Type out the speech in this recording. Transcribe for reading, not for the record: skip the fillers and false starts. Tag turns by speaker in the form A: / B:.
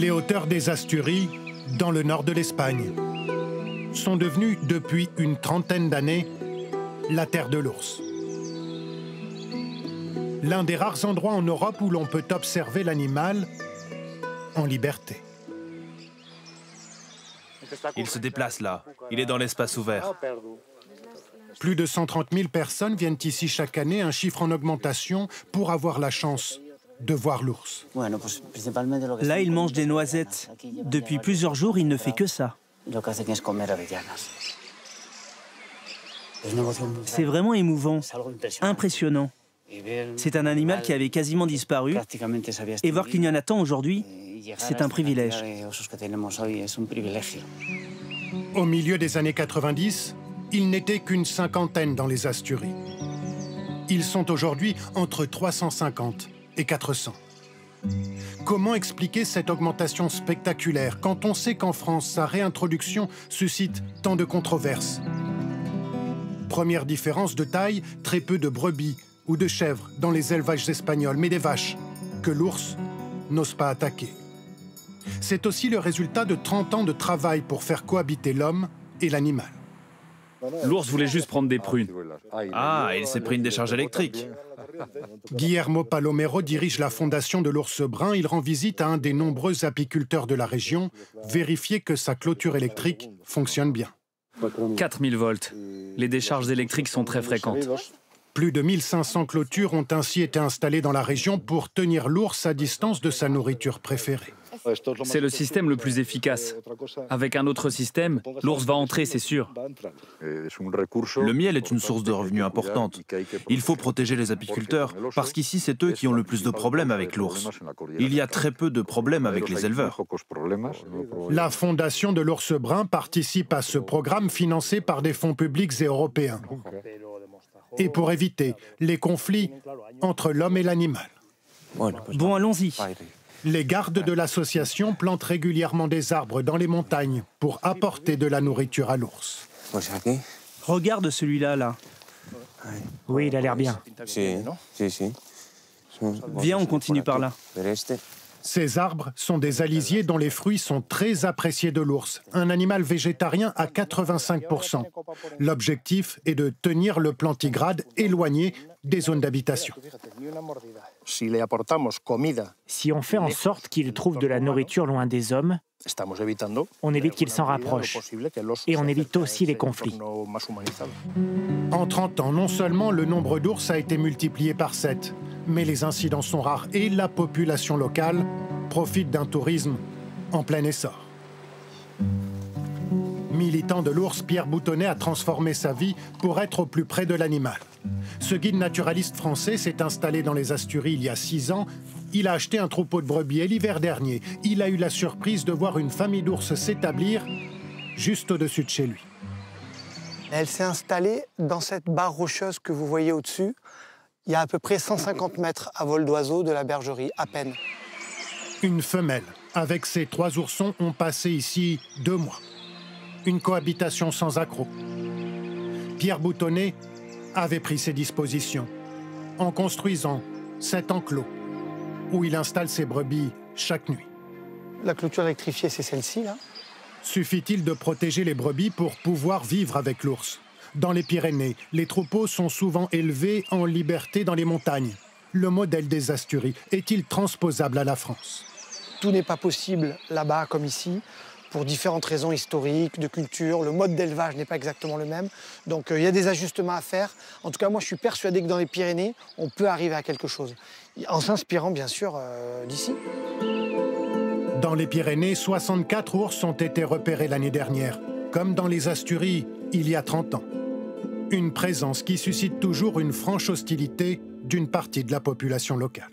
A: Les hauteurs des Asturies, dans le nord de l'Espagne, sont devenues, depuis une trentaine d'années, la terre de l'ours. L'un des rares endroits en Europe où l'on peut observer l'animal en liberté.
B: Il se déplace là. Il est dans l'espace ouvert.
A: Plus de 130 000 personnes viennent ici chaque année, un chiffre en augmentation, pour avoir la chance de voir l'ours.
C: Là, il mange des noisettes. Depuis plusieurs jours, il ne fait que ça. C'est vraiment émouvant, impressionnant. C'est un animal qui avait quasiment disparu, et voir qu'il y en a tant aujourd'hui, c'est un privilège.
A: Au milieu des années 90, il n'était qu'une cinquantaine dans les Asturies. Ils sont aujourd'hui entre 350 et 400. Comment expliquer cette augmentation spectaculaire quand on sait qu'en France, sa réintroduction suscite tant de controverses? Première différence de taille, très peu de brebis ou de chèvres dans les élevages espagnols, mais des vaches que l'ours n'ose pas attaquer. C'est aussi le résultat de 30 ans de travail pour faire cohabiter l'homme et l'animal.
D: L'ours voulait juste prendre des prunes.
B: Ah, il s'est pris une décharge électrique.
A: Guillermo Palomero dirige la fondation de l'ours brun. Il rend visite à un des nombreux apiculteurs de la région, vérifier que sa clôture électrique fonctionne bien.
D: 4000 volts. Les décharges électriques sont très fréquentes.
A: Plus de 1500 clôtures ont ainsi été installées dans la région pour tenir l'ours à distance de sa nourriture préférée.
D: C'est le système le plus efficace. Avec un autre système, l'ours va entrer, c'est sûr.
B: Le miel est une source de revenus importante. Il faut protéger les apiculteurs, parce qu'ici, c'est eux qui ont le plus de problèmes avec l'ours. Il y a très peu de problèmes avec les éleveurs.
A: La fondation de l'ours brun participe à ce programme financé par des fonds publics et européens. Et pour éviter les conflits entre l'homme et l'animal.
C: Bon, allons-y.
A: Les gardes de l'association plantent régulièrement des arbres dans les montagnes pour apporter de la nourriture à l'ours.
C: Regarde celui-là, là.
E: Oui, il a l'air bien.
C: Viens, on continue par là.
A: Ces arbres sont des alisiers dont les fruits sont très appréciés de l'ours, un animal végétarien à 85%. L'objectif est de tenir le plantigrade éloigné des zones d'habitation.
E: Si on fait en sorte qu'il trouve de la nourriture loin des hommes, on évite qu'ils s'en rapprochent. Et on évite aussi les conflits.
A: En 30 ans, non seulement le nombre d'ours a été multiplié par 7, mais les incidents sont rares et la population locale profite d'un tourisme en plein essor. Militant de l'ours, Pierre Boutonnet a transformé sa vie pour être au plus près de l'animal. Ce guide naturaliste français s'est installé dans les Asturies il y a 6 ans. Il a acheté un troupeau de brebis et l'hiver dernier, il a eu la surprise de voir une famille d'ours s'établir juste au-dessus de chez lui.
F: Elle s'est installée dans cette barre rocheuse que vous voyez au-dessus. Il y a à peu près 150 mètres à vol d'oiseau de la bergerie, à peine.
A: Une femelle avec ses 3 oursons ont passé ici 2 mois. Une cohabitation sans accroc. Pierre Boutonnet avait pris ses dispositions en construisant cet enclos où il installe ses brebis chaque nuit.
F: La clôture électrifiée, c'est celle-ci, là.
A: Suffit-il de protéger les brebis pour pouvoir vivre avec l'ours? Dans les Pyrénées, les troupeaux sont souvent élevés en liberté dans les montagnes. Le modèle des Asturies est-il transposable à la France?
F: Tout n'est pas possible là-bas comme ici, pour différentes raisons historiques, de culture. Le mode d'élevage n'est pas exactement le même. Donc il y a des ajustements à faire. En tout cas, moi, je suis persuadé que dans les Pyrénées, on peut arriver à quelque chose. En s'inspirant, bien sûr, d'ici.
A: Dans les Pyrénées, 64 ours ont été repérés l'année dernière, comme dans les Asturies il y a 30 ans. Une présence qui suscite toujours une franche hostilité d'une partie de la population locale.